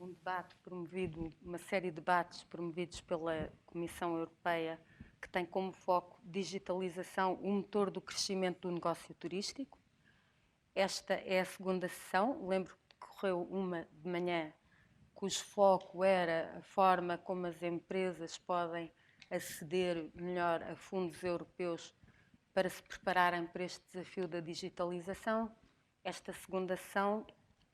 debate promovido, uma série de debates promovidos pela Comissão Europeia, que tem como foco digitalização, o motor do crescimento do negócio turístico. Esta é a segunda sessão. Lembro que decorreu uma de manhã, cujo foco era a forma como as empresas podem aceder melhor a fundos europeus para se prepararem para este desafio da digitalização. Esta segunda sessão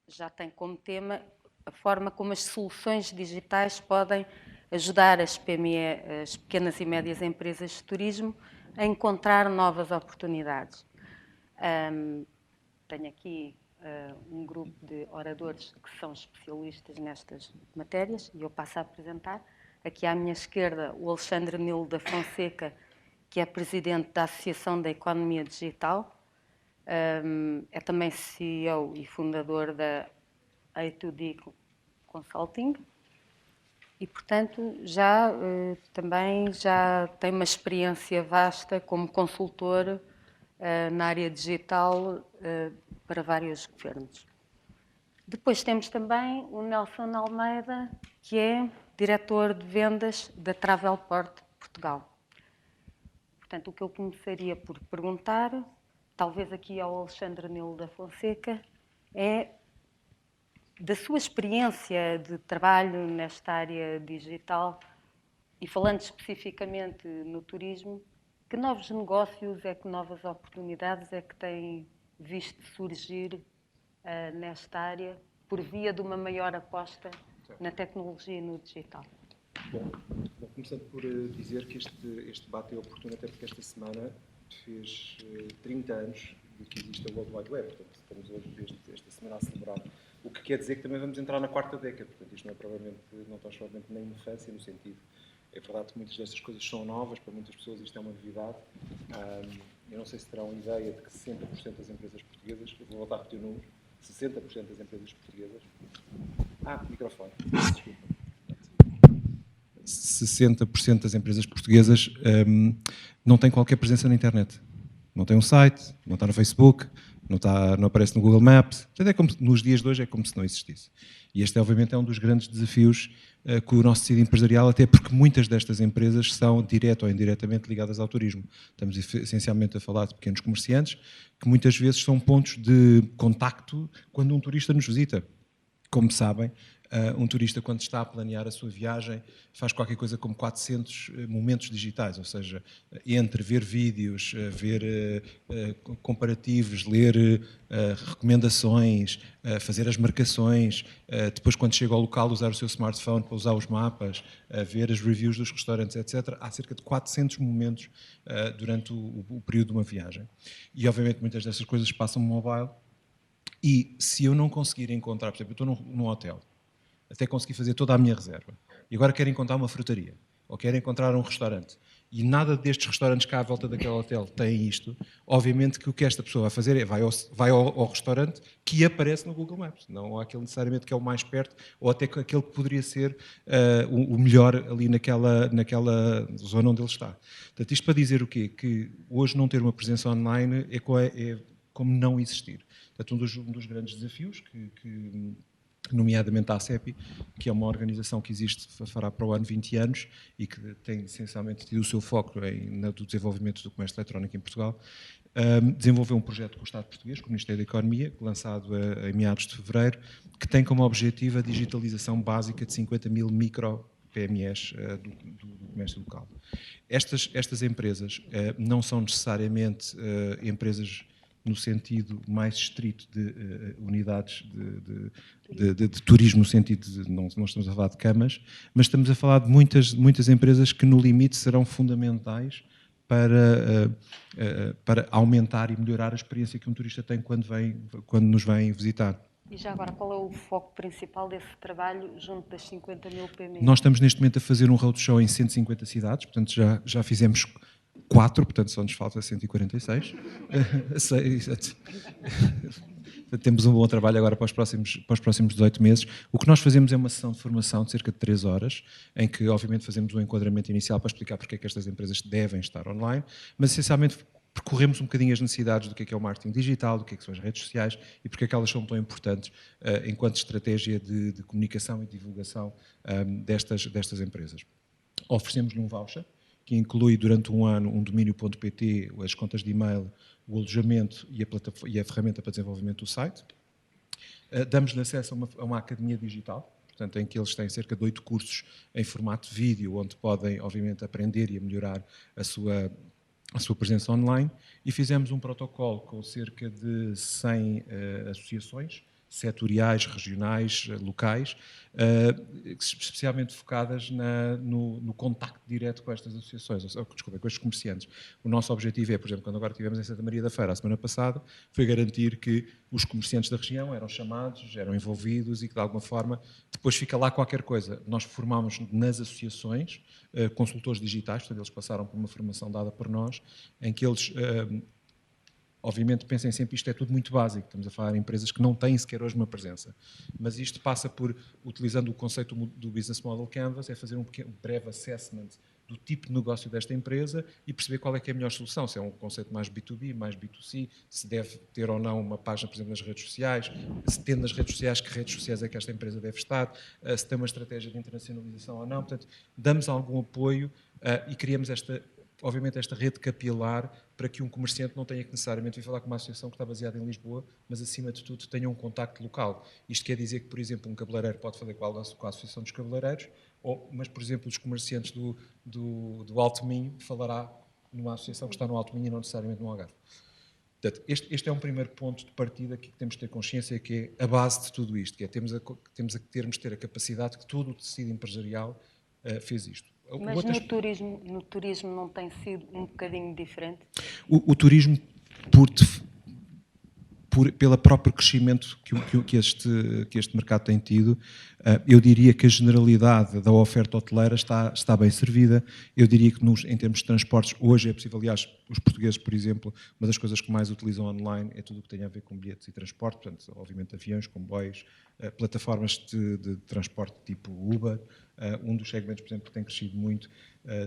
já tem como tema a forma como as soluções digitais podem ajudar as PME, as pequenas e médias empresas de turismo, a encontrar novas oportunidades. Tenho aqui um grupo de oradores que são especialistas nestas matérias e eu passo a apresentar. Aqui à minha esquerda, o Alexandre Nilo da Fonseca, que é presidente da Associação da Economia Digital. É também CEO e fundador da A2D Consulting e, portanto, também já tem uma experiência vasta como consultor na área digital para vários governos. Depois temos também o Nelson Almeida, que é diretor de vendas da Travelport Portugal. Portanto, o que eu começaria por perguntar, talvez aqui ao Alexandre Nilo da Fonseca, é da sua experiência de trabalho nesta área digital e falando especificamente no turismo, que novos negócios, que novas oportunidades é que tem visto surgir nesta área por via de uma maior aposta na tecnologia e no digital? Bom, começando por dizer que este debate é oportuno até porque esta semana fez 30 anos de que existe a World Wide Web. Portanto, estamos hoje, esta semana, a celebrar. O que quer dizer que também vamos entrar na quarta década. Portanto, isto não está provavelmente na infância, no sentido. É verdade que muitas destas coisas são novas, para muitas pessoas isto é uma novidade. Eu não sei se terão ideia de que 60% das empresas portuguesas, eu vou voltar a repetir o número, 60% das empresas portuguesas... microfone, desculpa. 60% das empresas portuguesas não têm qualquer presença na internet. Não tem um site, não está no Facebook, não aparece no Google Maps. Portanto, nos dias de hoje é como se não existisse. E este, obviamente, é um dos grandes desafios que o nosso tecido empresarial, até porque muitas destas empresas são direto ou indiretamente ligadas ao turismo. Estamos essencialmente a falar de pequenos comerciantes, que muitas vezes são pontos de contacto quando um turista nos visita. Como sabem, um turista, quando está a planear a sua viagem, faz qualquer coisa como 400 momentos digitais, ou seja, entre ver vídeos, ver comparativos, ler recomendações, fazer as marcações, depois, quando chega ao local, usar o seu smartphone para usar os mapas, ver as reviews dos restaurantes, etc. Há cerca de 400 momentos durante o período de uma viagem. E, obviamente, muitas dessas coisas passam no mobile. E se eu não conseguir encontrar, por exemplo, eu estou num hotel, até consegui fazer toda a minha reserva, e agora quero encontrar uma frutaria, ou quero encontrar um restaurante, e nada destes restaurantes cá à volta daquele hotel tem isto, obviamente que o que esta pessoa vai fazer é vai ao restaurante que aparece no Google Maps, não aquele necessariamente que é o mais perto, ou até aquele que poderia ser o melhor ali naquela zona onde ele está. Portanto, isto para dizer o quê? Que hoje não ter uma presença online é como não existir. Portanto, um dos grandes desafios que nomeadamente a ACEPI, que é uma organização que existe, fará para o ano 20 anos e que tem essencialmente tido o seu foco no desenvolvimento do comércio eletrónico em Portugal, desenvolveu um projeto com o Estado português, com o Ministério da Economia, lançado em meados de fevereiro, que tem como objetivo a digitalização básica de 50 mil micro-PMEs do comércio local. Estas empresas não são necessariamente empresas no sentido mais estrito de unidades de turismo, no sentido de não estamos a falar de camas, mas estamos a falar de muitas empresas que no limite serão fundamentais para aumentar e melhorar a experiência que um turista tem quando nos vem visitar. E já agora, qual é o foco principal desse trabalho junto das 50 mil PMEs? Nós estamos neste momento a fazer um roadshow em 150 cidades, portanto já fizemos 4, portanto só nos falta 146. Temos um bom trabalho agora para os próximos 18 meses. O que nós fazemos é uma sessão de formação de cerca de 3 horas, em que obviamente fazemos um enquadramento inicial para explicar porque é que estas empresas devem estar online, mas essencialmente percorremos um bocadinho as necessidades do que é o marketing digital, do que são as redes sociais e porque é que elas são tão importantes enquanto estratégia de comunicação e divulgação destas empresas. Oferecemos-lhe um voucher, que inclui durante um ano um domínio.pt, as contas de e-mail, o alojamento e a ferramenta para desenvolvimento do site. Damos-lhe acesso a uma academia digital, portanto, em que eles têm cerca de 8 cursos em formato vídeo, onde podem, obviamente, aprender e a melhorar a sua presença online, e fizemos um protocolo com cerca de 100 associações, setoriais, regionais, locais, especialmente focadas no contacto direto com estas associações, com estes comerciantes. O nosso objetivo é, por exemplo, quando agora estivemos em Santa Maria da Feira, a semana passada, foi garantir que os comerciantes da região eram chamados, eram envolvidos e que, de alguma forma, depois fica lá qualquer coisa. Nós formámos nas associações consultores digitais, portanto, eles passaram por uma formação dada por nós, em que eles... obviamente, pensem sempre, isto é tudo muito básico, estamos a falar em empresas que não têm sequer hoje uma presença, mas isto passa por, utilizando o conceito do Business Model Canvas, é fazer um breve assessment do tipo de negócio desta empresa e perceber qual é que é a melhor solução, se é um conceito mais B2B, mais B2C, se deve ter ou não uma página, por exemplo, nas redes sociais, se tendo nas redes sociais, que redes sociais é que esta empresa deve estar, se tem uma estratégia de internacionalização ou não. Portanto, damos algum apoio e criamos obviamente esta rede capilar para que um comerciante não tenha que necessariamente vir falar com uma associação que está baseada em Lisboa, mas acima de tudo tenha um contacto local. Isto quer dizer que, por exemplo, um cabeleireiro pode fazer com a Associação dos Cabeleireiros, mas, por exemplo, os comerciantes do Alto Minho falará numa associação que está no Alto Minho e não necessariamente no Algarve. Portanto, este é um primeiro ponto de partida que temos de ter consciência, que é a base de tudo isto, que é termos de ter a capacidade que todo o tecido empresarial fez isto. Mas no turismo não tem sido um bocadinho diferente? O turismo, pelo próprio crescimento que este mercado tem tido, eu diria que a generalidade da oferta hoteleira está bem servida. Eu diria que em termos de transportes, hoje é possível, aliás, os portugueses, por exemplo, uma das coisas que mais utilizam online é tudo o que tem a ver com bilhetes e transporte, portanto, obviamente aviões, comboios, plataformas de transporte tipo Uber. Um dos segmentos, por exemplo, que tem crescido muito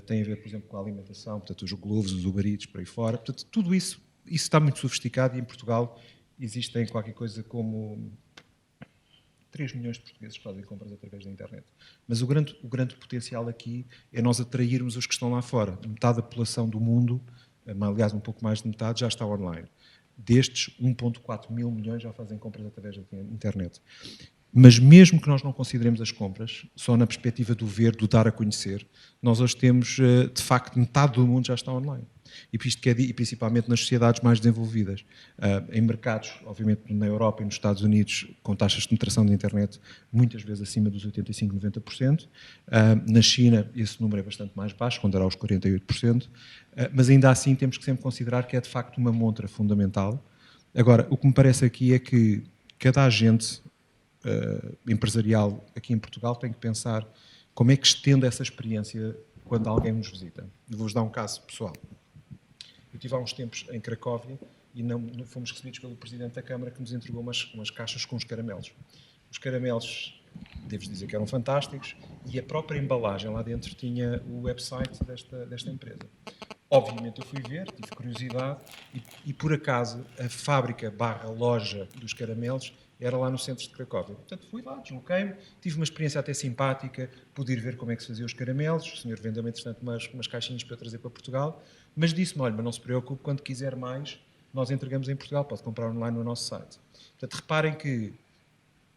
tem a ver, por exemplo, com a alimentação, portanto, os Gloves, os Uber Eats, por aí fora. Portanto, tudo isso está muito sofisticado e em Portugal existem qualquer coisa como 3 milhões de portugueses que fazem compras através da internet. Mas o grande potencial aqui é nós atrairmos os que estão lá fora. Metade da população do mundo, aliás, um pouco mais de metade, já está online. Destes, 1,4 mil milhões já fazem compras através da internet. Mas mesmo que nós não consideremos as compras, só na perspectiva do ver, do dar a conhecer, nós hoje temos, de facto, metade do mundo já está online. E principalmente nas sociedades mais desenvolvidas. Em mercados, obviamente, na Europa e nos Estados Unidos, com taxas de penetração da internet muitas vezes acima dos 85%, 90%. Na China, esse número é bastante mais baixo, rondará os 48%. Mas ainda assim temos que sempre considerar que é, de facto, uma montra fundamental. Agora, o que me parece aqui é que cada agente empresarial aqui em Portugal tem que pensar como é que estende essa experiência quando alguém nos visita. Vou-vos dar um caso pessoal. Eu estive há uns tempos em Cracóvia e fomos recebidos pelo Presidente da Câmara, que nos entregou umas caixas com os caramelos. Os caramelos, devo dizer que eram fantásticos, e a própria embalagem lá dentro tinha o website desta empresa. Obviamente eu fui ver, tive curiosidade, e por acaso a fábrica / loja dos caramelos era lá no centro de Cracóvia. Portanto, fui lá, desloquei-me, tive uma experiência até simpática, pude ir ver como é que se fazia os caramelos, o senhor vendeu-me, entretanto, umas caixinhas para eu trazer para Portugal, mas disse-me, olha, mas não se preocupe, quando quiser mais, nós entregamos em Portugal, pode comprar online no nosso site. Portanto, reparem que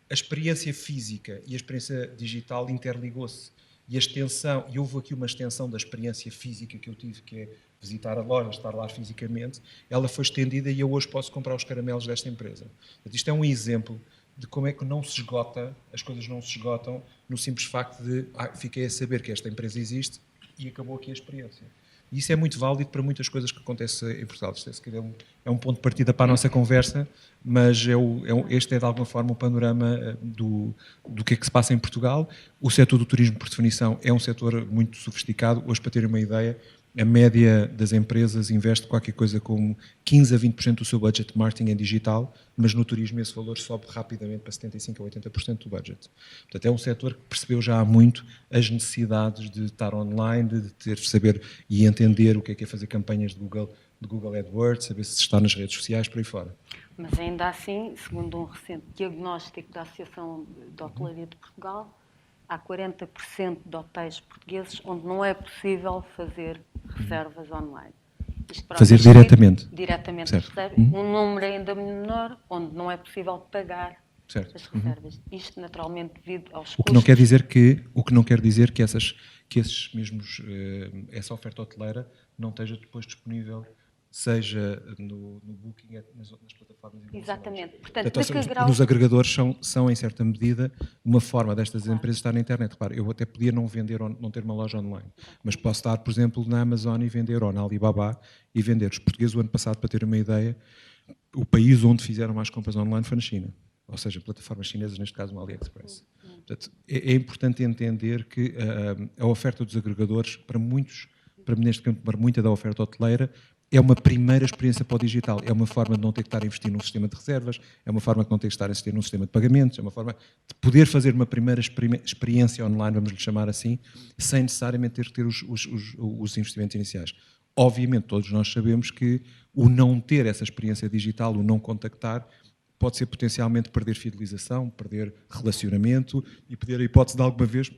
a experiência física e a experiência digital interligou-se, e a extensão, e houve aqui uma extensão da experiência física que eu tive, que é visitar a loja, estar lá fisicamente, ela foi estendida e eu hoje posso comprar os caramelos desta empresa. Portanto, isto é um exemplo de como é que não se esgota, as coisas não se esgotam no simples facto de fiquei a saber que esta empresa existe e acabou aqui a experiência. E isso é muito válido para muitas coisas que acontecem em Portugal. Isto é um ponto de partida para a nossa conversa, mas este é de alguma forma o panorama do que é que se passa em Portugal. O setor do turismo, por definição, é um setor muito sofisticado. Hoje, para terem uma ideia, a média das empresas investe qualquer coisa como 15% a 20% do seu budget de marketing em digital, mas no turismo esse valor sobe rapidamente para 75% a 80% do budget. Portanto, é um setor que percebeu já há muito as necessidades de estar online, de saber e entender o que é fazer campanhas de Google de Google AdWords, saber se está nas redes sociais, por aí fora. Mas ainda assim, segundo um recente diagnóstico da Associação de Hotelaria de Portugal, há 40% de hotéis portugueses onde não é possível fazer reservas online. Isto, pronto, Fazer diretamente. Diretamente Certo. as reservas. Um número ainda menor, onde não é possível pagar Certo. as reservas. Isto, naturalmente, devido aos O custos. que não quer dizer que esses mesmos, essa oferta hoteleira não esteja depois disponível, seja no Booking, nas plataformas internacionais. Exatamente. Portanto, Portanto, de que grau... nos agregadores são, em certa medida, uma forma destas Claro. empresas estar na internet. Repare, eu até podia não vender, não ter uma loja online, mas posso estar, por exemplo, na Amazon e vender, ou na Alibaba e vender. Os portugueses, o ano passado, para ter uma ideia, o país onde fizeram mais compras online foi na China. Ou seja, plataformas chinesas, neste caso no AliExpress. Portanto, é importante entender que a oferta dos agregadores, para muita da oferta hoteleira, é uma primeira experiência para o digital. É uma forma de não ter que estar a investir num sistema de reservas, é uma forma de não ter que estar a investir num sistema de pagamentos, é uma forma de poder fazer uma primeira experiência online, vamos lhe chamar assim, sem necessariamente ter que ter os investimentos iniciais. Obviamente, todos nós sabemos que o não ter essa experiência digital, o não contactar, pode ser potencialmente perder fidelização, perder relacionamento e poder a hipótese de alguma vez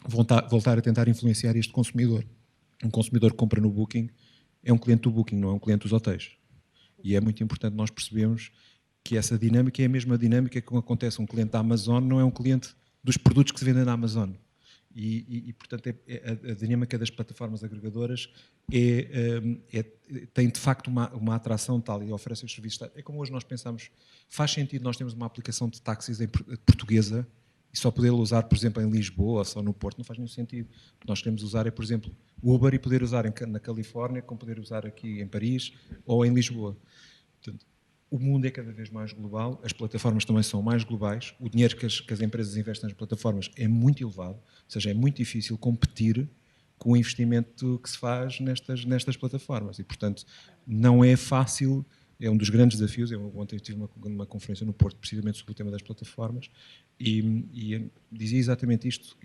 voltar a tentar influenciar este consumidor. Um consumidor que compra no Booking é um cliente do Booking, não é um cliente dos hotéis. E é muito importante nós percebermos que essa dinâmica é a mesma dinâmica que acontece um cliente da Amazon, não é um cliente dos produtos que se vendem na Amazon. Portanto, a dinâmica das plataformas agregadoras tem de facto uma atração tal e oferece os serviços. É como hoje nós pensamos, faz sentido nós temos uma aplicação de táxis portuguesa e só poder usar, por exemplo, em Lisboa ou só no Porto, não faz nenhum sentido. O que nós queremos usar é, por exemplo, o Uber e poder usar na Califórnia, como poder usar aqui em Paris ou em Lisboa. Portanto, o mundo é cada vez mais global, as plataformas também são mais globais, o dinheiro que as empresas investem nas plataformas é muito elevado, ou seja, é muito difícil competir com o investimento que se faz nestas plataformas e, portanto, não é fácil, é um dos grandes desafios. Eu ontem tive uma conferência no Porto precisamente sobre o tema das plataformas e dizia exatamente isto,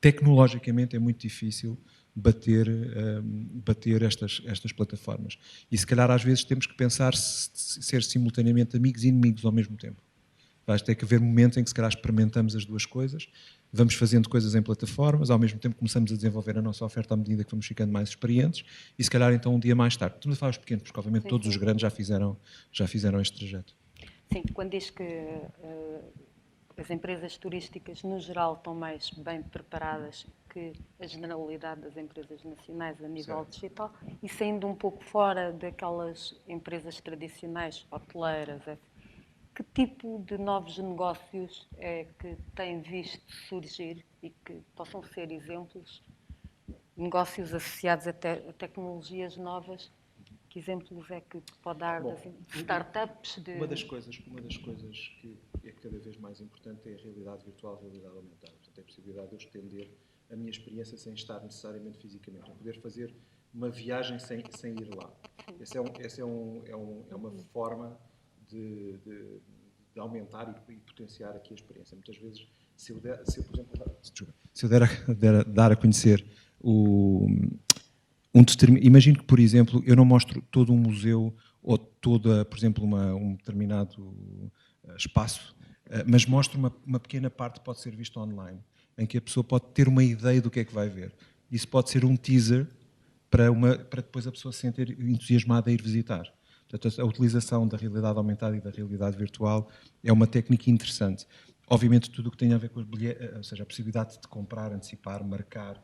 tecnologicamente é muito difícil bater estas plataformas. E se calhar às vezes temos que pensar ser simultaneamente amigos e inimigos ao mesmo tempo. Vai ter que haver momentos em que se calhar experimentamos as duas coisas, vamos fazendo coisas em plataformas, ao mesmo tempo começamos a desenvolver a nossa oferta à medida que vamos ficando mais experientes e se calhar então um dia mais tarde. Estamos a falar dos pequenos, porque obviamente todos os grandes já fizeram este trajeto. Sim, quando diz que as empresas turísticas, no geral, estão mais bem preparadas que a generalidade das empresas nacionais a nível digital, e saindo um pouco fora daquelas empresas tradicionais, hoteleiras, que tipo de novos negócios é que tem visto surgir e que possam ser exemplos, negócios associados a tecnologias novas? Que exemplos é que pode dar de startups? Uma das coisas que é cada vez mais importante é a realidade virtual, a realidade aumentada. Portanto, é a possibilidade de eu estender a minha experiência sem estar necessariamente fisicamente. Eu poder fazer uma viagem sem ir lá. Essa é uma forma de aumentar e potenciar aqui a experiência. Muitas vezes, se eu dar a conhecer imagino que, por exemplo, eu não mostro todo um museu ou toda, por exemplo, um determinado espaço, mas mostro uma pequena parte que pode ser vista online, em que a pessoa pode ter uma ideia do que é que vai ver. Isso pode ser um teaser para depois a pessoa se sentir entusiasmada a ir visitar. Portanto, a utilização da realidade aumentada e da realidade virtual é uma técnica interessante. Obviamente, tudo o que tem a ver com ou seja, a possibilidade de comprar, antecipar, marcar,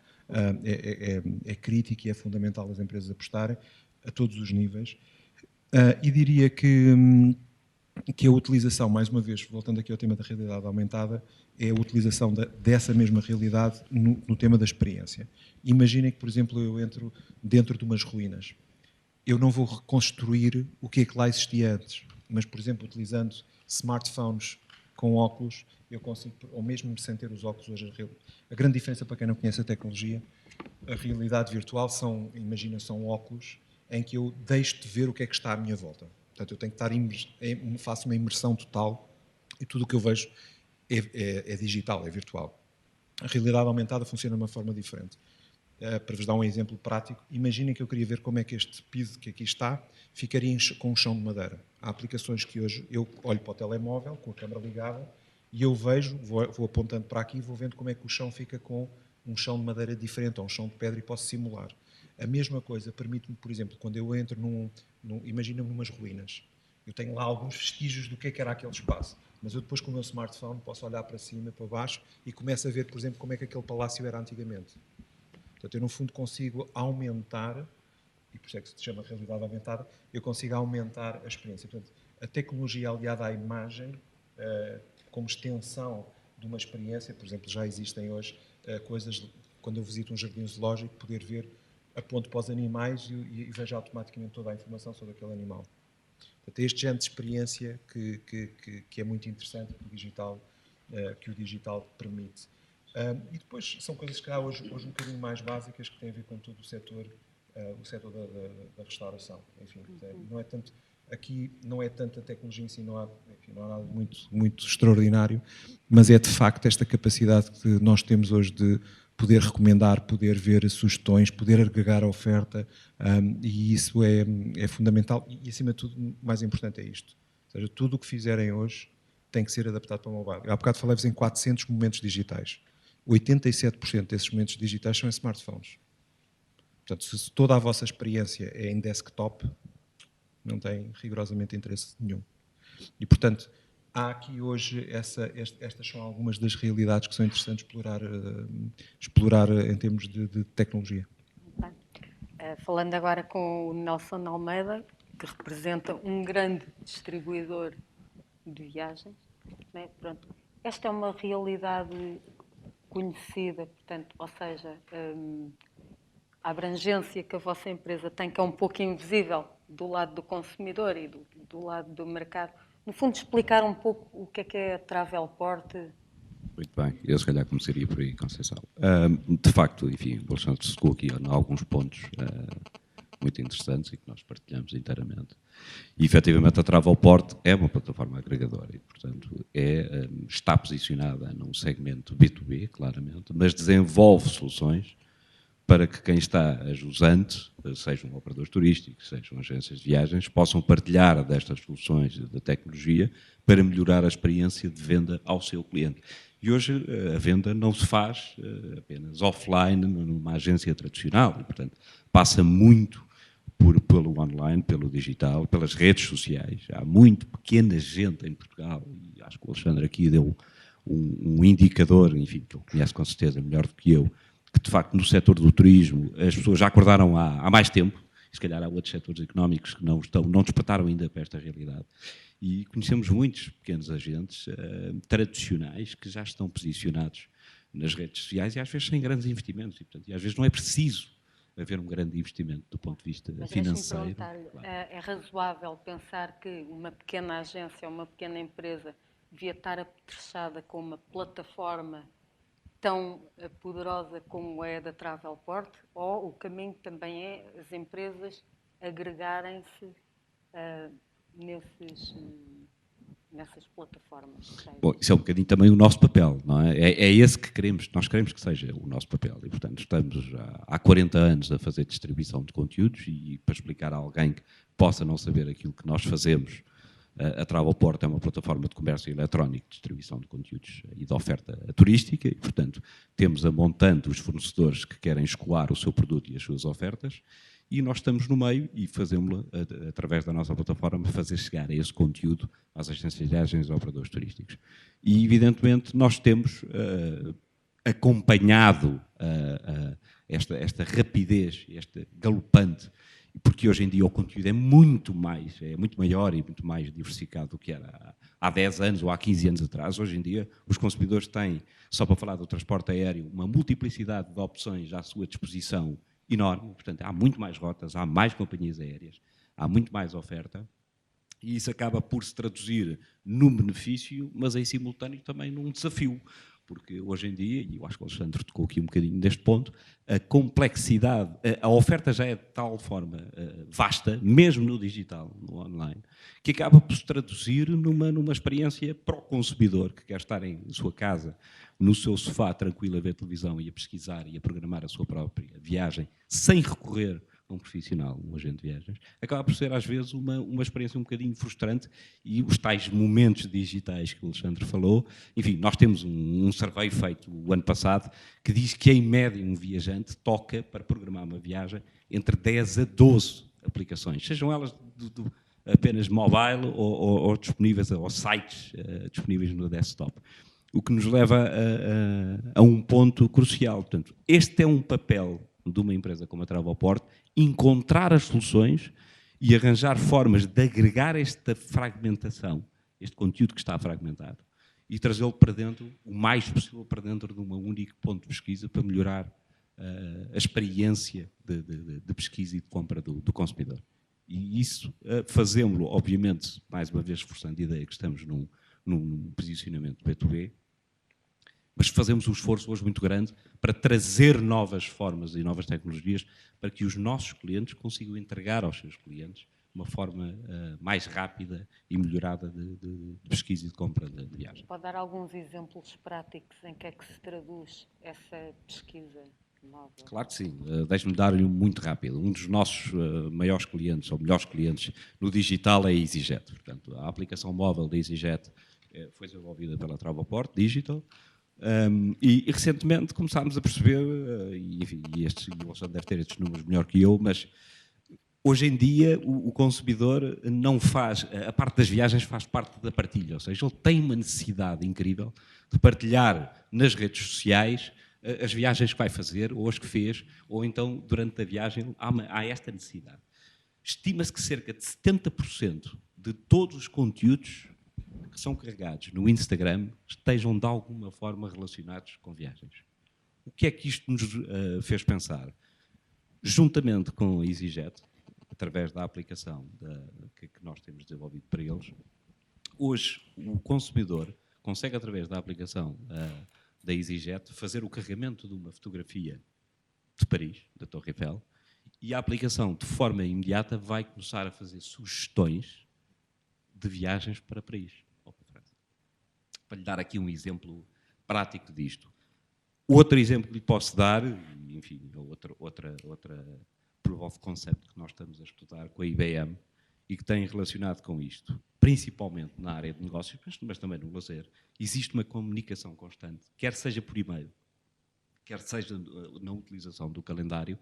é crítico e é fundamental as empresas apostarem a todos os níveis. E diria que a utilização, mais uma vez, voltando aqui ao tema da realidade aumentada, é a utilização dessa mesma realidade no tema da experiência. Imaginem que, por exemplo, eu entro dentro de umas ruínas. Eu não vou reconstruir o que é que lá existia antes, mas, por exemplo, utilizando smartphones com óculos, eu consigo, ou mesmo sem ter os óculos hoje, a grande diferença para quem não conhece a tecnologia, a realidade virtual são óculos em que eu deixo de ver o que é que está à minha volta. Portanto, eu tenho que estar faço uma imersão total e tudo o que eu vejo é digital, é virtual. A realidade aumentada funciona de uma forma diferente. para vos dar um exemplo prático, imaginem que eu queria ver como é que este piso que aqui está ficaria com um chão de madeira. Há aplicações que hoje eu olho para o telemóvel com a câmera ligada e eu vejo, vou apontando para aqui e vou vendo como é que o chão fica com um chão de madeira diferente ou um chão de pedra e posso simular. A mesma coisa permite-me, por exemplo, quando eu entro imagina-me numas ruínas, eu tenho lá alguns vestígios do que era aquele espaço, mas eu depois com o meu smartphone posso olhar para cima, para baixo e começo a ver, por exemplo, como é que aquele palácio era antigamente. Portanto, eu no fundo consigo aumentar, e por isso é que se chama realidade aumentada, eu consigo aumentar a experiência. Portanto, a tecnologia aliada à imagem, como extensão de uma experiência, por exemplo, já existem hoje coisas, quando eu visito um jardim zoológico, poder ver, aponto para os animais e vejo automaticamente toda a informação sobre aquele animal. Portanto, é este género de experiência que é muito interessante que o digital permite. E depois são coisas que há hoje um bocadinho mais básicas que têm a ver com todo o setor da restauração. Enfim, não é tanto, aqui não é tanto a tecnologia em si, não há nada muito extraordinário, mas é de facto esta capacidade que nós temos hoje de poder recomendar, poder ver sugestões, poder agregar a oferta, e isso é fundamental. E acima de tudo, o mais importante é isto. Ou seja, tudo o que fizerem hoje tem que ser adaptado para o mobile. Eu há bocado falei-vos em 400 momentos digitais. 87% desses momentos digitais são em smartphones. Portanto, se toda a vossa experiência é em desktop, não tem rigorosamente interesse nenhum. E, portanto, há aqui hoje, estas são algumas das realidades que são interessantes explorar em termos de tecnologia. Falando agora com o Nelson Almeida, que representa um grande distribuidor de viagens, né? Pronto. Esta é uma realidade conhecida, portanto, ou seja, a abrangência que a vossa empresa tem, que é um pouco invisível do lado do consumidor e do lado do mercado. No fundo, explicar um pouco o que é a Travelport. Muito bem, eu se calhar começaria por aí, Conceição. De facto, enfim, o Alexandre tocou aqui em alguns pontos muito interessantes e que nós partilhamos inteiramente. E, efetivamente, a Travelport é uma plataforma agregadora e, portanto, está posicionada num segmento B2B, claramente, mas desenvolve soluções para que quem está a jusante, sejam operadores turísticos, sejam agências de viagens, possam partilhar destas soluções de tecnologia para melhorar a experiência de venda ao seu cliente. E hoje a venda não se faz apenas offline numa agência tradicional e, portanto, passa muito pelo online, pelo digital, pelas redes sociais. Há muito pequena gente em Portugal, e acho que o Alexandre aqui deu um indicador, enfim, que ele conhece com certeza melhor do que eu, que de facto no setor do turismo as pessoas já acordaram há mais tempo, e se calhar há outros setores económicos que não despertaram ainda para esta realidade. E conhecemos muitos pequenos agentes tradicionais que já estão posicionados nas redes sociais e às vezes sem grandes investimentos. E às vezes não é preciso haver um grande investimento do ponto de vista financeiro. Claro. É razoável pensar que uma pequena agência, uma pequena empresa devia estar apetrechada com uma plataforma tão poderosa como é a da Travelport, ou o caminho também é as empresas agregarem-se nessas plataformas? Bom, isso é um bocadinho também o nosso papel, não é? É esse que queremos, nós queremos que seja o nosso papel e, portanto, estamos há 40 anos a fazer distribuição de conteúdos e para explicar a alguém que possa não saber aquilo que nós fazemos, a Travelport é uma plataforma de comércio eletrónico, de distribuição de conteúdos e de oferta turística e, portanto, temos a montante os fornecedores que querem escoar o seu produto e as suas ofertas e nós estamos no meio e fazemos-lo, através da nossa plataforma, fazer chegar esse conteúdo às agências de viagens e operadores turísticos. E, evidentemente, nós temos acompanhado esta rapidez, este galopante, porque hoje em dia o conteúdo é muito maior e muito mais diversificado do que era há 10 anos ou há 15 anos atrás. Hoje em dia os consumidores têm, só para falar do transporte aéreo, uma multiplicidade de opções à sua disposição enorme, portanto há muito mais rotas, há mais companhias aéreas, há muito mais oferta e isso acaba por se traduzir num benefício, mas em simultâneo também num desafio, porque hoje em dia, e eu acho que o Alexandre tocou aqui um bocadinho neste ponto, a complexidade, a oferta já é de tal forma vasta, mesmo no digital, no online, que acaba por se traduzir numa experiência para o consumidor que quer estar em sua casa, no seu sofá, tranquilo, a ver televisão e a pesquisar e a programar a sua própria viagem, sem recorrer a um profissional, um agente de viagens, acaba por ser às vezes uma experiência um bocadinho frustrante, e os tais momentos digitais que o Alexandre falou. Enfim, nós temos um survey feito o ano passado que diz que em média um viajante toca para programar uma viagem entre 10 a 12 aplicações, sejam elas apenas mobile ou disponíveis, ou sites disponíveis no desktop. O que nos leva a um ponto crucial. Portanto, este é um papel de uma empresa como a Travelport, encontrar as soluções e arranjar formas de agregar esta fragmentação, este conteúdo que está fragmentado, e trazê-lo para dentro, o mais possível para dentro de um único ponto de pesquisa, para melhorar a experiência de pesquisa e de compra do consumidor. E isso fazemos-lo, obviamente, mais uma vez reforçando a ideia que estamos num posicionamento B2B, mas fazemos um esforço hoje muito grande para trazer novas formas e novas tecnologias para que os nossos clientes consigam entregar aos seus clientes uma forma mais rápida e melhorada de pesquisa e de compra de viagem. Pode dar alguns exemplos práticos em que é que se traduz essa pesquisa nova? Claro que sim. Deixe-me dar-lhe muito rápido. Um dos nossos maiores clientes, ou melhores clientes, no digital é a EasyJet. Portanto, a aplicação móvel da EasyJet foi desenvolvida pela Travelport Digital. E recentemente começámos a perceber, e o Alexandre deve ter estes números melhor que eu, mas hoje em dia o consumidor não faz, a parte das viagens faz parte da partilha, ou seja, ele tem uma necessidade incrível de partilhar nas redes sociais as viagens que vai fazer, ou as que fez, ou então durante a viagem há esta necessidade. Estima-se que cerca de 70% de todos os conteúdos que são carregados no Instagram estejam de alguma forma relacionados com viagens. O que é que isto nos fez pensar? Juntamente com a EasyJet, através da aplicação que nós temos desenvolvido para eles, hoje o consumidor consegue, através da aplicação da EasyJet, fazer o carregamento de uma fotografia de Paris, da Torre Eiffel, e a aplicação, de forma imediata, vai começar a fazer sugestões de viagens para Paris. Para lhe dar aqui um exemplo prático disto. Outro exemplo que lhe posso dar, enfim, outra proof of concept que nós estamos a estudar com a IBM e que tem relacionado com isto, principalmente na área de negócios, mas também no lazer, existe uma comunicação constante, quer seja por e-mail, quer seja na utilização do calendário,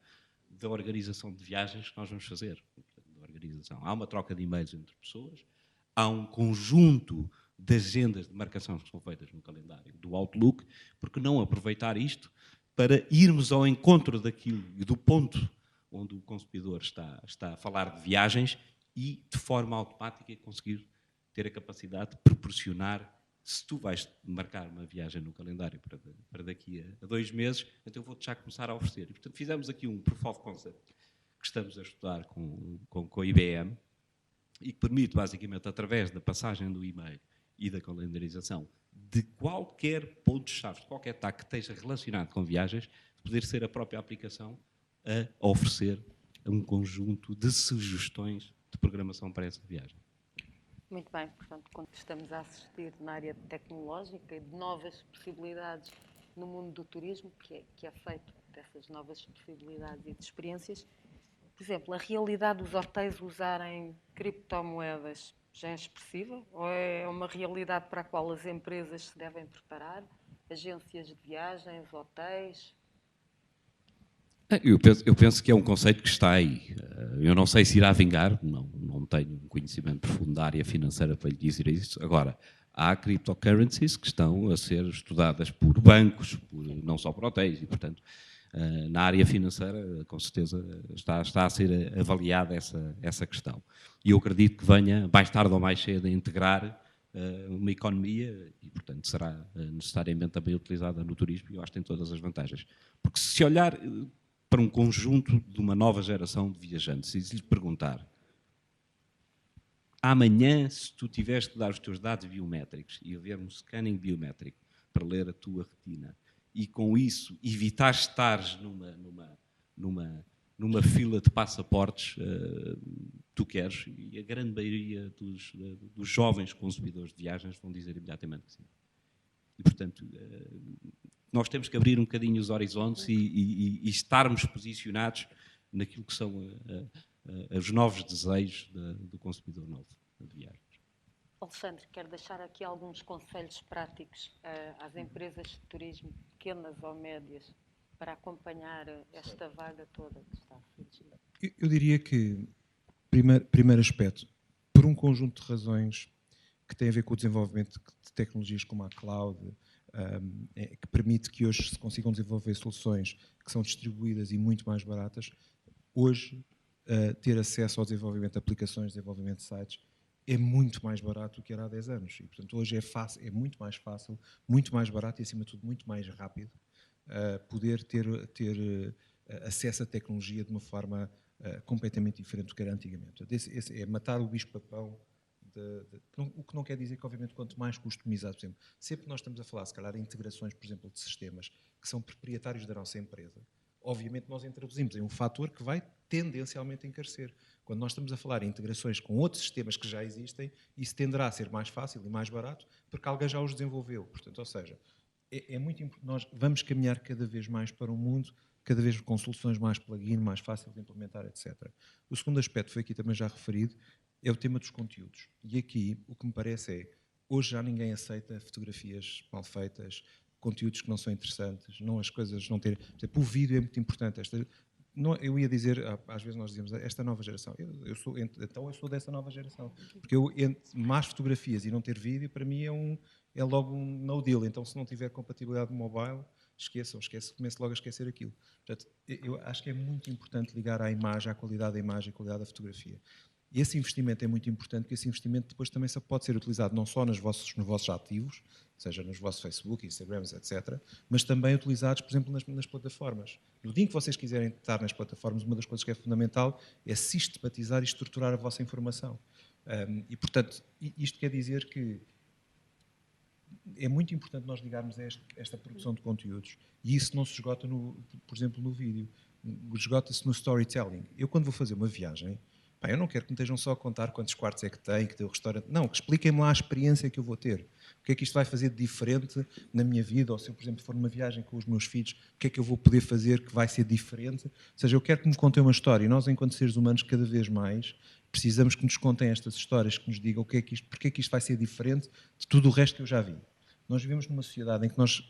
da organização de viagens que nós vamos fazer. Da organização. Há uma troca de e-mails entre pessoas, há um conjunto de agendas de marcação que são feitas no calendário do Outlook, porque não aproveitar isto para irmos ao encontro daquilo e do ponto onde o consumidor está a falar de viagens e, de forma automática, conseguir ter a capacidade de proporcionar, se tu vais marcar uma viagem no calendário para daqui a 2 meses, então eu vou-te já começar a oferecer. E, portanto, fizemos aqui um proof of concept que estamos a estudar com a IBM e que permite, basicamente, através da passagem do e-mail e da calendarização de qualquer ponto-chave, de qualquer TAC que esteja relacionado com viagens, poder ser a própria aplicação a oferecer um conjunto de sugestões de programação para essa viagem. Muito bem, portanto, quando estamos a assistir na área tecnológica e de novas possibilidades no mundo do turismo, que é feito dessas novas possibilidades e de experiências, por exemplo, a realidade dos hotéis usarem criptomoedas já é expressiva? Ou é uma realidade para a qual as empresas se devem preparar? Agências de viagens, hotéis? Eu penso que é um conceito que está aí. Eu não sei se irá vingar, não tenho um conhecimento profundo da área financeira para lhe dizer isso. Agora, há cryptocurrencies que estão a ser estudadas por bancos, não só por hotéis, e, portanto, na área financeira, com certeza, está a ser avaliada essa questão. E eu acredito que venha, mais tarde ou mais cedo, a integrar uma economia e, portanto, será necessariamente também utilizada no turismo, e eu acho que tem todas as vantagens. Porque se olhar para um conjunto de uma nova geração de viajantes e se lhe perguntar amanhã, se tu tiveres que dar os teus dados biométricos e haver um scanning biométrico para ler a tua retina e com isso evitar estares numa fila de passaportes, tu queres, e a grande maioria dos jovens consumidores de viagens vão dizer imediatamente que sim. E, portanto, nós temos que abrir um bocadinho os horizontes e estarmos posicionados naquilo que são os novos desejos do consumidor novo de viagens. Alexandre, quero deixar aqui alguns conselhos práticos às empresas de turismo, pequenas ou médias, para acompanhar esta vaga toda que está a surgir. Eu diria que, primeiro aspecto, por um conjunto de razões que tem a ver com o desenvolvimento de tecnologias como a cloud, que permite que hoje se consigam desenvolver soluções que são distribuídas e muito mais baratas. Hoje, ter acesso ao desenvolvimento de aplicações, desenvolvimento de sites, é muito mais barato do que era há 10 anos. E, portanto, hoje é muito mais fácil, muito mais barato e, acima de tudo, muito mais rápido poder ter acesso à tecnologia de uma forma completamente diferente do que era antigamente. Esse é matar o bicho-papão. O que não quer dizer que, obviamente, quanto mais customizado, por exemplo, sempre que nós estamos a falar, se calhar, de integrações, por exemplo, de sistemas que são proprietários da nossa empresa, obviamente nós introduzimos em um fator que vai tendencialmente encarecer. Quando nós estamos a falar em integrações com outros sistemas que já existem, isso tenderá a ser mais fácil e mais barato porque alguém já os desenvolveu. Portanto, ou seja, é muito importante. Nós vamos caminhar cada vez mais para um mundo, cada vez com soluções mais plug-in, mais fácil de implementar, etc. O segundo aspecto foi aqui também já referido, é o tema dos conteúdos. E aqui o que me parece é, hoje já ninguém aceita fotografias mal feitas, conteúdos que não são interessantes, não as coisas não terem... Por exemplo, o vídeo é muito importante. Eu ia dizer, às vezes nós dizemos, esta nova geração, eu sou dessa nova geração. Porque mais fotografias e não ter vídeo, para mim é logo um no deal. Então, se não tiver compatibilidade mobile, comece logo a esquecer aquilo. Portanto, eu acho que é muito importante ligar à imagem, à qualidade da imagem, à qualidade da fotografia. E esse investimento é muito importante, porque esse investimento depois também só pode ser utilizado não só nos vossos ativos, seja nos vossos Facebook, Instagrams, etc., mas também utilizados, por exemplo, nas plataformas. No dia em que vocês quiserem estar nas plataformas, uma das coisas que é fundamental é sistematizar e estruturar a vossa informação. E, portanto, isto quer dizer que é muito importante nós ligarmos a esta produção de conteúdos. E isso não se esgota, por exemplo, no vídeo. Esgota-se no storytelling. Eu, quando vou fazer uma viagem, eu não quero que me estejam só a contar quantos quartos é que tem o restaurante. Não, que expliquem-me lá a experiência que eu vou ter. O que é que isto vai fazer de diferente na minha vida? Ou se eu, por exemplo, for numa viagem com os meus filhos, o que é que eu vou poder fazer que vai ser diferente? Ou seja, eu quero que me contem uma história. E nós, enquanto seres humanos, cada vez mais precisamos que nos contem estas histórias, que nos digam porque é que isto vai ser diferente de tudo o resto que eu já vi. Nós vivemos numa sociedade em que nós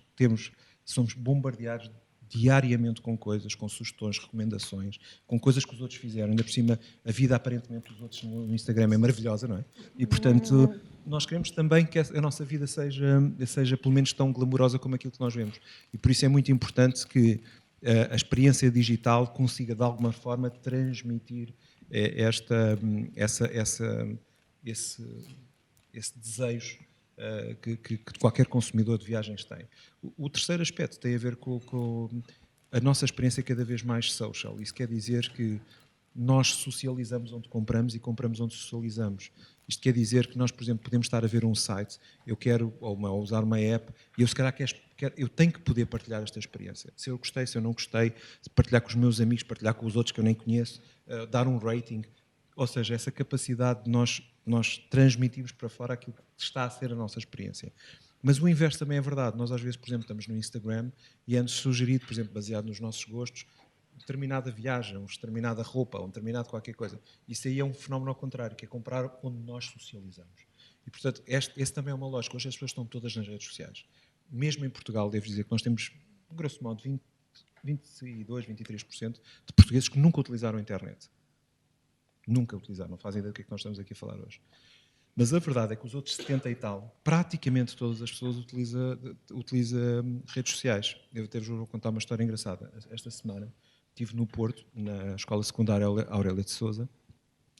somos bombardeados diariamente com coisas, com sugestões, recomendações, com coisas que os outros fizeram. Ainda por cima, a vida aparentemente dos outros no Instagram é maravilhosa, não é? E, portanto, nós queremos também que a nossa vida seja pelo menos tão glamourosa como aquilo que nós vemos. E por isso é muito importante que a experiência digital consiga, de alguma forma, transmitir esse desejo que qualquer consumidor de viagens tem. O terceiro aspecto tem a ver com a nossa experiência cada vez mais social. Isso quer dizer que nós socializamos onde compramos e compramos onde socializamos. Isto quer dizer que nós, por exemplo, podemos estar a ver um site, eu quero ou usar uma app, e eu se calhar eu tenho que poder partilhar esta experiência. Se eu gostei, se eu não gostei, partilhar com os meus amigos, partilhar com os outros que eu nem conheço, dar um rating. Ou seja, essa capacidade de nós transmitirmos para fora aquilo que está a ser a nossa experiência. Mas o inverso também é verdade. Nós, às vezes, por exemplo, estamos no Instagram e é-nos sugerido, por exemplo, baseado nos nossos gostos, determinada viagem, determinada roupa, determinado qualquer coisa. Isso aí é um fenómeno ao contrário, que é comprar onde nós socializamos. E, portanto, esse também é uma lógica. Hoje as pessoas estão todas nas redes sociais. Mesmo em Portugal, devo dizer que nós temos, grosso modo, 22, 23% de portugueses que nunca utilizaram a internet. Nunca utilizaram, não fazem ideia do que é que nós estamos aqui a falar hoje. Mas a verdade é que os outros 70 e tal, praticamente todas as pessoas utilizam redes sociais. Eu até vos vou contar uma história engraçada. Esta semana estive no Porto, na Escola Secundária Aurélia de Sousa,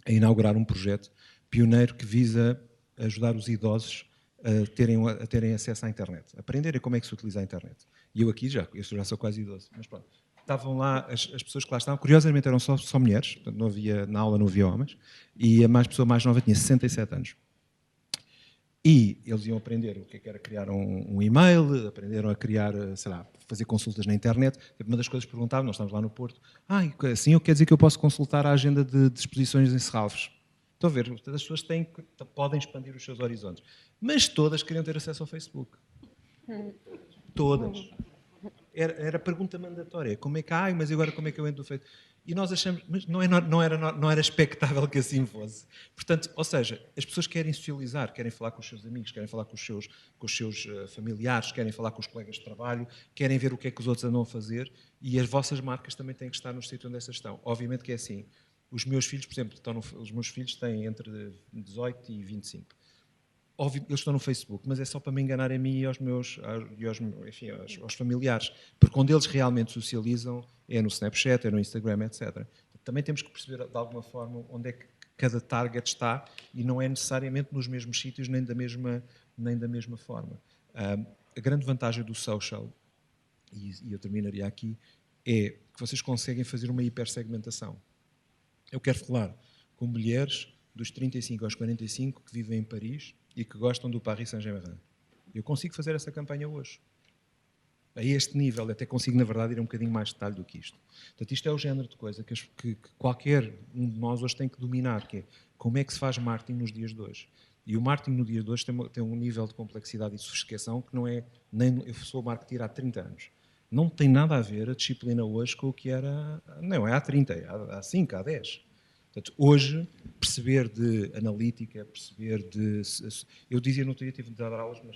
a inaugurar um projeto pioneiro que visa ajudar os idosos a terem acesso à internet, a aprenderem como é que se utiliza a internet. E eu aqui eu já sou quase idoso, mas pronto. Estavam lá, as pessoas que lá estavam, curiosamente eram só mulheres, portanto na aula não havia homens, e a pessoa mais nova tinha 67 anos. E eles iam aprender o que era criar um e-mail, aprenderam a criar, sei lá, fazer consultas na internet. Uma das coisas que perguntavam, nós estávamos lá no Porto, assim quer dizer que eu posso consultar a agenda de exposições em Serralves. Estão a ver, as pessoas podem expandir os seus horizontes. Mas todas queriam ter acesso ao Facebook. Todas. Era pergunta mandatória. Como é que, mas agora como é que eu entro no Facebook? E nós achamos, mas não era expectável que assim fosse. Portanto, ou seja, as pessoas querem socializar, querem falar com os seus amigos, querem falar com os seus familiares, querem falar com os colegas de trabalho, querem ver o que é que os outros andam a fazer, e as vossas marcas também têm que estar no sítio onde essas estão. Obviamente que é assim. Os meus filhos, por exemplo, os meus filhos têm entre 18 e 25. Óbvio, eles estão no Facebook, mas é só para me enganar a mim e aos familiares. Porque onde eles realmente socializam é no Snapchat, é no Instagram, etc. Também temos que perceber, de alguma forma, onde é que cada target está e não é necessariamente nos mesmos sítios nem da mesma forma. A grande vantagem do social, e eu terminaria aqui, é que vocês conseguem fazer uma hipersegmentação. Eu quero falar com mulheres dos 35 aos 45 que vivem em Paris e que gostam do Paris Saint-Germain. Eu consigo fazer essa campanha hoje. A este nível, até consigo, na verdade, ir um bocadinho mais de detalhe do que isto. Portanto, isto é o género de coisa que qualquer um de nós hoje tem que dominar, que é como é que se faz marketing nos dias de hoje. E o marketing no dia de hoje tem um nível de complexidade e sofisticação que não é, nem eu sou marketeer há 30 anos. Não tem nada a ver a disciplina hoje com o que era, não é há 30, é há 5, há 10. Portanto, hoje, perceber de analítica, perceber de... Eu dizia no outro dia, tive de dar aulas na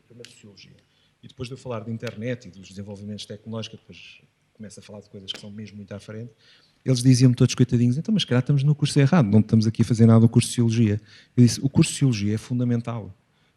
primeira Sociologia. E depois de eu falar de internet e dos desenvolvimentos tecnológicos, depois começo a falar de coisas que são mesmo muito à frente, eles diziam-me todos coitadinhos, então, mas se calhar estamos no curso errado, não estamos aqui a fazer nada no curso de Sociologia. Eu disse, o curso de Sociologia é fundamental,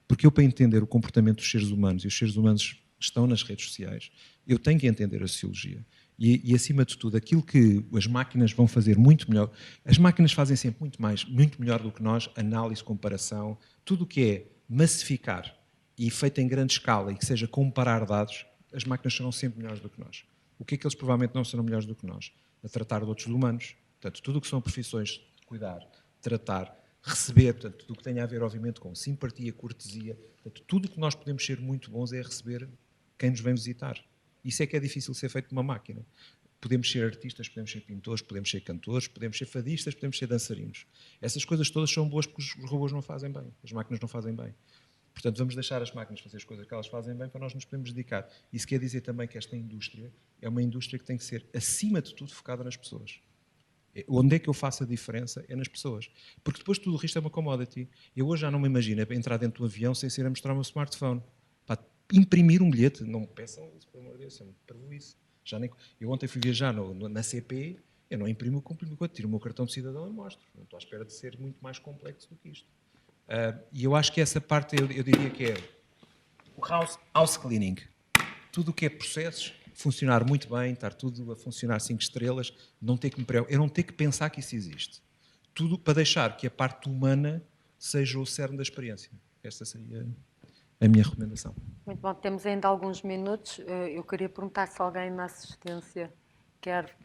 porque eu, para entender o comportamento dos seres humanos, e os seres humanos estão nas redes sociais, eu tenho que entender a Sociologia. E, acima de tudo, aquilo que as máquinas vão fazer muito melhor, as máquinas fazem sempre muito melhor do que nós, análise, comparação, tudo o que é massificar e feito em grande escala e que seja comparar dados, as máquinas serão sempre melhores do que nós. O que é que eles provavelmente não serão melhores do que nós? A tratar de outros humanos. Portanto, tudo o que são profissões de cuidar, tratar, receber, portanto, tudo o que tenha a ver, obviamente, com simpatia, cortesia, portanto, tudo o que nós podemos ser muito bons é receber quem nos vem visitar. Isso é que é difícil de ser feito numa máquina. Podemos ser artistas, podemos ser pintores, podemos ser cantores, podemos ser fadistas, podemos ser dançarinos. Essas coisas todas são boas porque os robôs não fazem bem, as máquinas não fazem bem. Portanto, vamos deixar as máquinas fazer as coisas que elas fazem bem para nós nos podemos dedicar. Isso quer dizer também que esta indústria é uma indústria que tem que ser, acima de tudo, focada nas pessoas. Onde é que eu faço a diferença? É nas pessoas. Porque depois tudo o resto é uma commodity. Eu hoje já não me imagino entrar dentro do avião sem ser a mostrar o meu smartphone. Para imprimir um bilhete, não me peçam isso, pelo amor de Deus, eu não pervo isso. Eu ontem fui viajar na CP, eu não imprimo o complemento, tiro o meu cartão de cidadão e mostro. Não estou à espera de ser muito mais complexo do que isto. E eu acho que essa parte, eu diria que é o house cleaning. Tudo o que é processos, funcionar muito bem, estar tudo a funcionar 5 estrelas, eu não ter que pensar que isso existe. Tudo para deixar que a parte humana seja o cerne da experiência. Esta seria a minha recomendação. Muito bom, temos ainda alguns minutos. Eu queria perguntar se alguém na assistência quer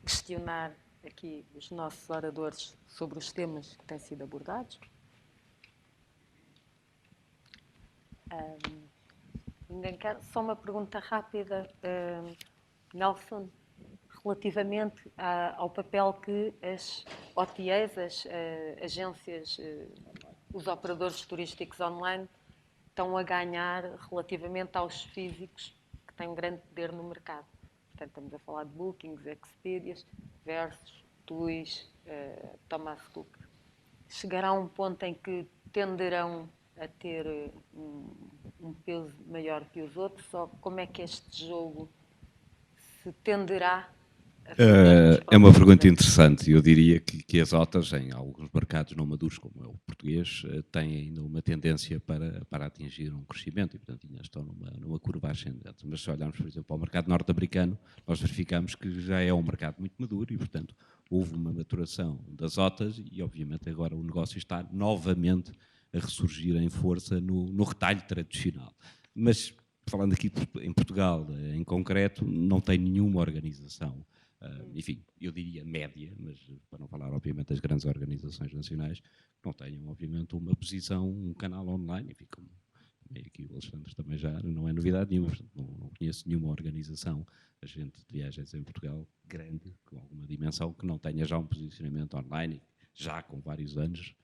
questionar aqui os nossos oradores sobre os temas que têm sido abordados. Ninguém quer? Só uma pergunta rápida, Nelson, relativamente ao papel que as OTAs, as agências, os operadores turísticos online, estão a ganhar relativamente aos físicos que têm grande poder no mercado. Portanto, estamos a falar de Bookings, Expedias, Versus, TUIs, Thomas Cook. Chegará um ponto em que tenderão a ter um peso maior que os outros? Ou como é que este jogo se tenderá a fazer? É uma pergunta interessante. Eu diria que as OTAs, em alguns mercados não maduros, como é o português, têm ainda uma tendência para atingir um crescimento e, portanto, ainda estão numa curva ascendente. Mas se olharmos, por exemplo, ao mercado norte-americano, nós verificamos que já é um mercado muito maduro e, portanto, houve uma maturação das OTAs e, obviamente, agora o negócio está novamente a ressurgir em força no retalho tradicional. Mas, falando aqui em Portugal, em concreto, não tem nenhuma organização enfim, eu diria média, mas para não falar, obviamente, das grandes organizações nacionais, que não tenham, obviamente, uma posição, um canal online, enfim, como aqui o Alexandre também já não é novidade nenhuma, portanto, não conheço nenhuma organização, agente de viagens em Portugal, grande, com alguma dimensão, que não tenha já um posicionamento online, já com vários anos,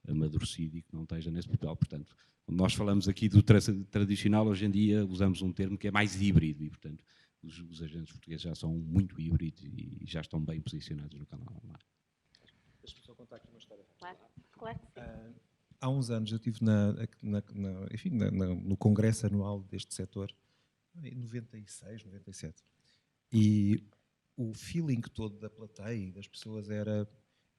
amadurecido e que não esteja nesse papel. Portanto, quando nós falamos aqui do tradicional, hoje em dia usamos um termo que é mais híbrido e, portanto, os agentes portugueses já são muito híbridos e já estão bem posicionados no canal online. Deixa-me só contar aqui uma história. Claro que sim. Há uns anos eu estive no congresso anual deste setor, em 96, 97, e o feeling todo da plateia e das pessoas era: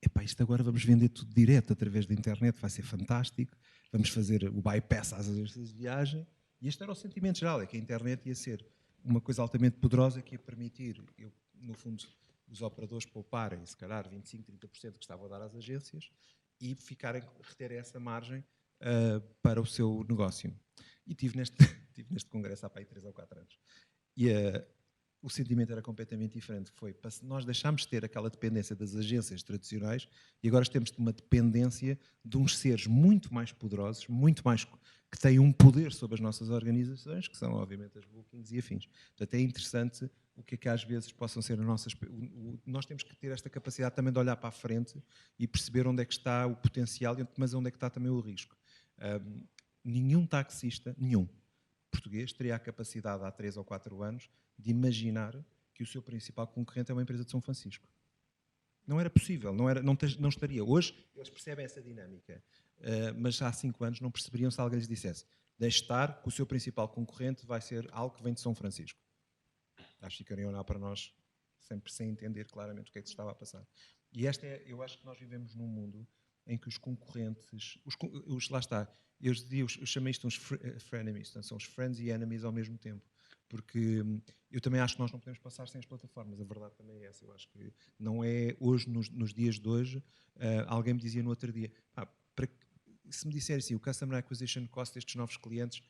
epá, isto agora vamos vender tudo direto através da internet, vai ser fantástico, vamos fazer o bypass às agências de viagem. E este era o sentimento geral, é que a internet ia ser uma coisa altamente poderosa que ia permitir, no fundo, os operadores pouparem, se calhar, 25%, 30% que estavam a dar às agências e reterem essa margem para o seu negócio. E tive neste congresso há para aí 3 ou 4 anos. E o sentimento era completamente diferente. Nós deixámos de ter aquela dependência das agências tradicionais e agora temos uma dependência de uns seres muito mais poderosos, muito mais que têm um poder sobre as nossas organizações, que são, obviamente, as bookings e afins. Portanto, é interessante o que é que às vezes possam ser as nossas... Nós temos que ter esta capacidade também de olhar para a frente e perceber onde é que está o potencial, mas onde é que está também o risco. Nenhum taxista, nenhum português, teria a capacidade há 3 ou 4 anos de imaginar que o seu principal concorrente é uma empresa de São Francisco. Não era possível, não estaria. Hoje eles percebem essa dinâmica, mas há 5 anos não perceberiam se alguém lhes dissesse: deixe estar que o seu principal concorrente vai ser algo que vem de São Francisco. Acho que ficariam a olhar para nós sempre sem entender claramente o que é que se estava a passar. E eu acho que nós vivemos num mundo em que os concorrentes, lá está, eu chamei isto uns frenemies, portanto, são os friends e enemies ao mesmo tempo, porque eu também acho que nós não podemos passar sem as plataformas, a verdade também é essa. Eu acho que não é hoje, nos dias de hoje, alguém me dizia no outro dia, se me disser assim, o Customer Acquisition Cost destes novos clientes,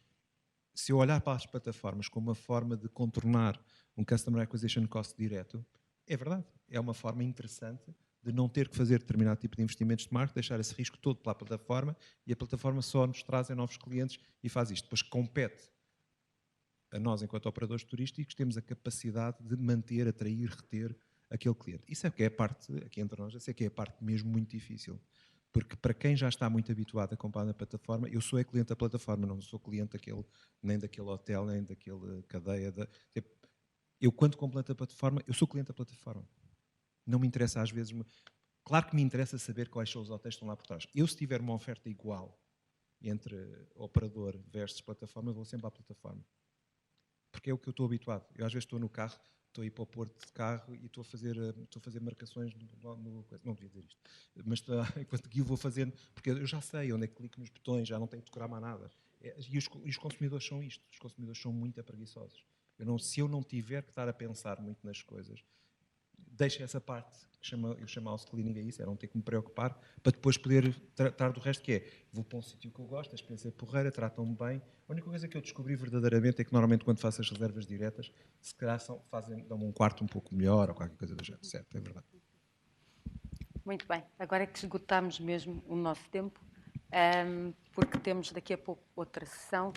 se eu olhar para as plataformas como uma forma de contornar um Customer Acquisition Cost direto, é verdade, é uma forma interessante de não ter que fazer determinado tipo de investimentos de marketing, deixar esse risco todo pela plataforma e a plataforma só nos traz novos clientes e faz isto. Depois compete a nós, enquanto operadores turísticos, temos a capacidade de manter, atrair, reter aquele cliente. Isso é que é a parte, aqui entre nós, essa é que é a parte mesmo muito difícil. Porque para quem já está muito habituado a comprar na plataforma, eu sou cliente da plataforma, não sou cliente nem daquele hotel, nem daquela cadeia. Eu, quando compro na plataforma, eu sou cliente da plataforma. Não me interessa às vezes... Claro que me interessa saber quais são os hotéis que estão lá por trás. Eu, se tiver uma oferta igual entre operador versus plataforma, eu vou sempre à plataforma. Porque é o que eu estou habituado. Eu às vezes estou no carro, estou a ir para o porto de carro e estou a fazer marcações não devia dizer isto, mas enquanto que eu vou fazendo, porque eu já sei onde é que clico nos botões, já não tenho que decorar mais nada. E os consumidores são isto, os consumidores são muito preguiçosos. Se eu não tiver que estar a pensar muito nas coisas, deixo essa parte, eu chamo house cleaning a isso, é não ter que me preocupar, para depois poder tratar do resto, que é, vou para um sítio que eu gosto, a experiência é porreira, tratam-me bem. A única coisa que eu descobri verdadeiramente é que normalmente quando faço as reservas diretas, se calhar dão-me um quarto um pouco melhor, ou qualquer coisa do género, certo, é verdade. Muito bem, agora é que esgotamos mesmo o nosso tempo, porque temos daqui a pouco outra sessão.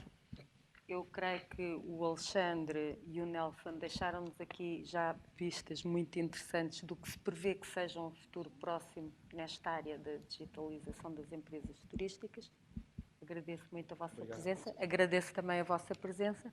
Eu creio que o Alexandre e o Nelson deixaram-nos aqui já pistas muito interessantes do que se prevê que seja um futuro próximo nesta área da digitalização das empresas turísticas. Agradeço muito a vossa presença, agradeço também a vossa presença.